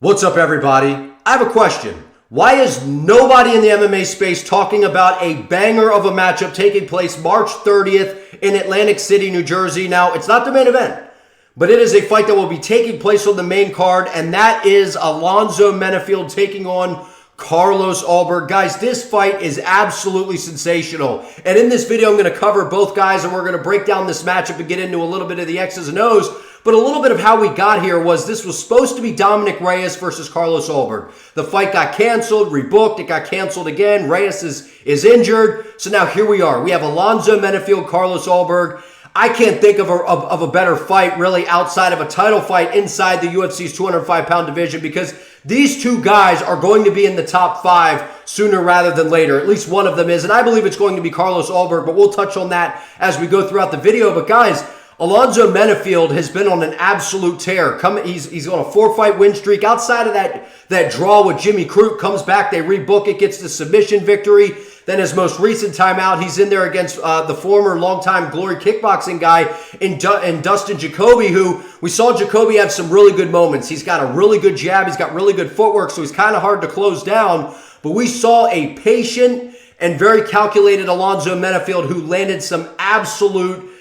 What's up, everybody? I have a question. Why is nobody in the MMA space talking about a banger of a matchup taking place March 30th in Atlantic City, New Jersey? Now, it's not the main event, but it is a fight that will be taking place on the main card, and that is Alonzo Menifield taking on Carlos Ulberg. Guys, this fight is absolutely sensational. And in this video, I'm going to cover both guys, and we're going to break down this matchup and get into a little bit of the X's and O's. But a little bit of how we got here was this was supposed to be Dominick Reyes versus Carlos Ulberg. The fight got canceled, rebooked, it got canceled again. Reyes is injured. So now here we are. We have Alonzo Menifield, Carlos Ulberg. I can't think of a better fight really outside of a title fight inside the UFC's 205-pound division, because these two guys are going to be in the top 5 sooner rather than later. At least one of them is, and I believe it's going to be Carlos Ulberg, but we'll touch on that as we go throughout the video. But guys, Alonzo Menifield has been on an absolute tear. He's on a 4-fight win streak. Outside of that draw with Jimmy Crute, comes back, they rebook it, gets the submission victory. Then his most recent time out, he's in there against the former longtime Glory kickboxing guy in Dustin Jacoby, who we saw Jacoby have some really good moments. He's got a really good jab. He's got really good footwork, so he's kind of hard to close down. But we saw a patient and very calculated Alonzo Menifield who landed some absolute,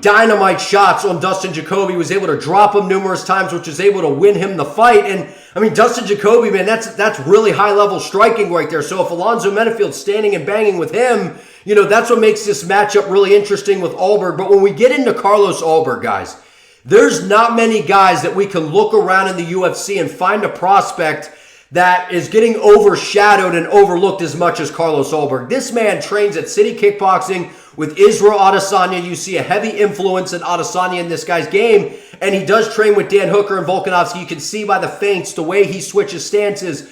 dynamite shots on Dustin Jacoby. Was able to drop him numerous times, which was able to win him the fight. And Dustin Jacoby, man, that's really high-level striking right there. So if Alonzo Menifield's standing and banging with him, that's what makes this matchup really interesting with Ulberg. But when we get into Carlos Ulberg, guys, there's not many guys that we can look around in the UFC and find a prospect that is getting overshadowed and overlooked as much as Carlos Ulberg. This man trains at City Kickboxing with Israel Adesanya. You see a heavy influence in Adesanya in this guy's game, and he does train with Dan Hooker and Volkanovski. You can see by the feints, the way he switches stances.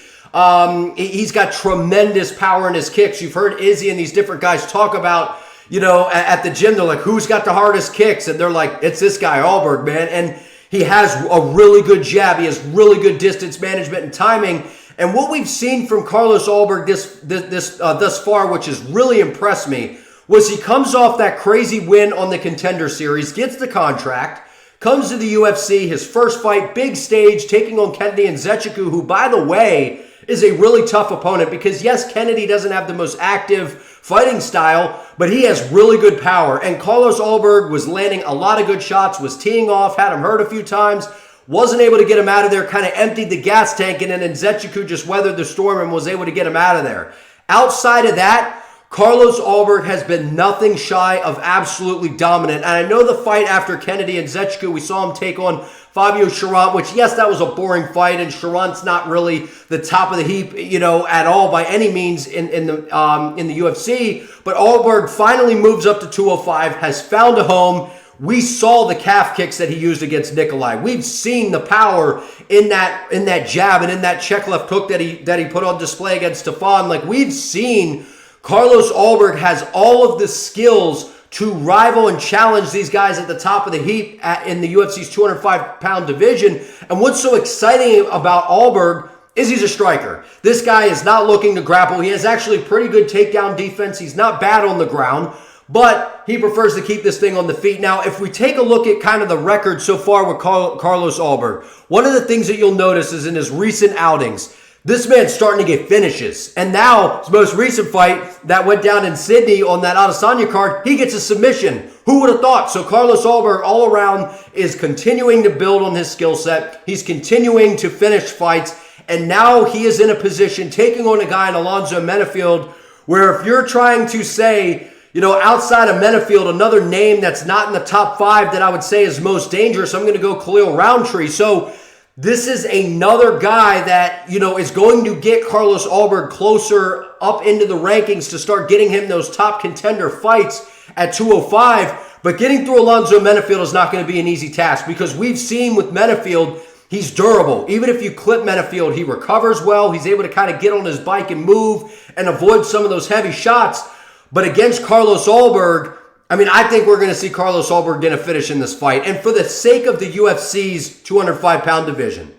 He's got tremendous power in his kicks. You've heard Izzy and these different guys talk about, at the gym, they're like, who's got the hardest kicks? And they're like, it's this guy, Ulberg, man. And he has a really good jab. He has really good distance management and timing. And what we've seen from Carlos Ulberg thus far, which has really impressed me, was he comes off that crazy win on the Contender Series, gets the contract, comes to the UFC, his first fight, big stage, taking on Kennedy Nzechukwu, who, by the way, is a really tough opponent because, yes, Kennedy doesn't have the most active fighting style, but he has really good power. And Carlos Ulberg was landing a lot of good shots, was teeing off, had him hurt a few times, wasn't able to get him out of there, kind of emptied the gas tank, and then Nzechukwu just weathered the storm and was able to get him out of there. Outside of that, Carlos Ulberg has been nothing shy of absolutely dominant. And I know the fight after Kennedy and Nzechukwu, we saw him take on Fabio Cherant, which, yes, that was a boring fight, and Cherant's not really the top of the heap, at all by any means in the UFC. But Ulberg finally moves up to 205, has found a home. We saw the calf kicks that he used against Nikolai. We've seen the power in that jab and in that check left hook that he put on display against Stefan. Like, we've seen Carlos Ulberg has all of the skills to rival and challenge these guys at the top of the heap in the UFC's 205-pound division. And what's so exciting about Ulberg is he's a striker. This guy is not looking to grapple. He has actually pretty good takedown defense. He's not bad on the ground, but he prefers to keep this thing on the feet. Now, if we take a look at kind of the record so far with Carlos Ulberg, one of the things that you'll notice is in his recent outings, this man's starting to get finishes. And now, his most recent fight that went down in Sydney on that Adesanya card, he gets a submission. Who would have thought? So Carlos Ulberg all around is continuing to build on his skill set. He's continuing to finish fights. And now he is in a position taking on a guy in Alonzo Menifield, where if you're trying to say, outside of Menifield, another name that's not in the top 5 that I would say is most dangerous, I'm going to go Khalil Roundtree. So this is another guy that, is going to get Carlos Ulberg closer up into the rankings to start getting him those top contender fights at 205. But getting through Alonzo Menifield is not going to be an easy task because we've seen with Menifield, he's durable. Even if you clip Menifield, he recovers well. He's able to kind of get on his bike and move and avoid some of those heavy shots. But against Carlos Ulberg, I think we're going to see Carlos Ulberg get a finish in this fight. And for the sake of the UFC's 205-pound division,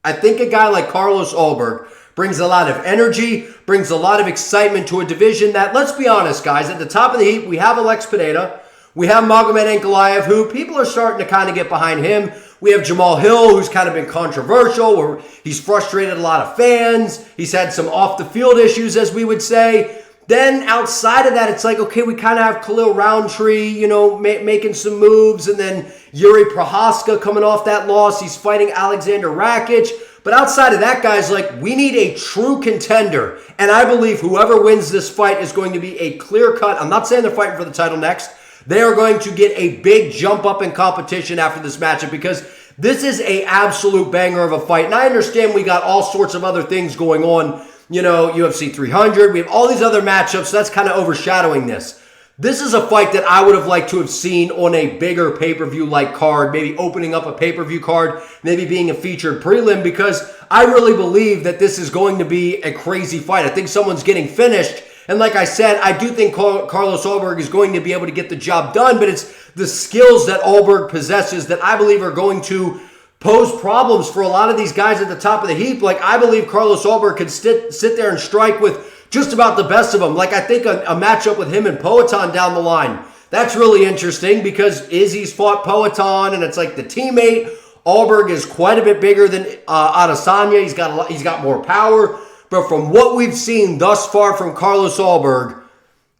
I think a guy like Carlos Ulberg brings a lot of energy, brings a lot of excitement to a division that, let's be honest, guys, at the top of the heap, we have Alex Pineda, We have Magomed Ankalaev, who people are starting to kind of get behind him. We have Jamal Hill, who's kind of been controversial, where he's frustrated a lot of fans. He's had some off-the-field issues, as we would say. Then outside of that, it's like, okay, we kind of have Khalil Roundtree, you know, making some moves. And then Yuri Prohaska coming off that loss. He's fighting Alexander Rakic. But outside of that, guys, like, we need a true contender. And I believe whoever wins this fight is going to be a clear-cut. I'm not saying they're fighting for the title next. They are going to get a big jump up in competition after this matchup because this is an absolute banger of a fight. And I understand we got all sorts of other things going on. You know, UFC 300. We have all these other matchups. So that's kind of overshadowing this. This is a fight that I would have liked to have seen on a bigger pay-per-view like card, maybe opening up a pay-per-view card, maybe being a featured prelim, because I really believe that this is going to be a crazy fight. I think someone's getting finished. And like I said, I do think Carlos Ulberg is going to be able to get the job done, but it's the skills that Ulberg possesses that I believe are going to pose problems for a lot of these guys at the top of the heap. Like, I believe Carlos Ulberg could sit there and strike with just about the best of them. Like, I think a matchup with him and Poatan down the line, that's really interesting because Izzy's fought Poatan, and it's like the teammate. Ulberg is quite a bit bigger than Adesanya. He's got more power. But from what we've seen thus far from Carlos Ulberg,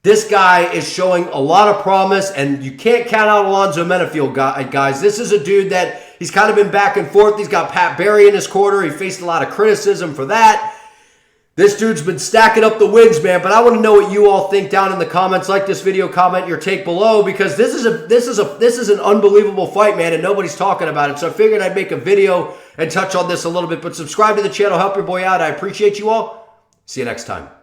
this guy is showing a lot of promise, and you can't count out Alonzo Menifield, guys. This is a dude that he's kind of been back and forth. He's got Pat Barry in his corner. He faced a lot of criticism for that. This dude's been stacking up the wins, man. But I want to know what you all think down in the comments. Like this video, comment your take below, because this is an unbelievable fight, man, and nobody's talking about it. So I figured I'd make a video and touch on this a little bit. But subscribe to the channel, help your boy out. I appreciate you all. See you next time.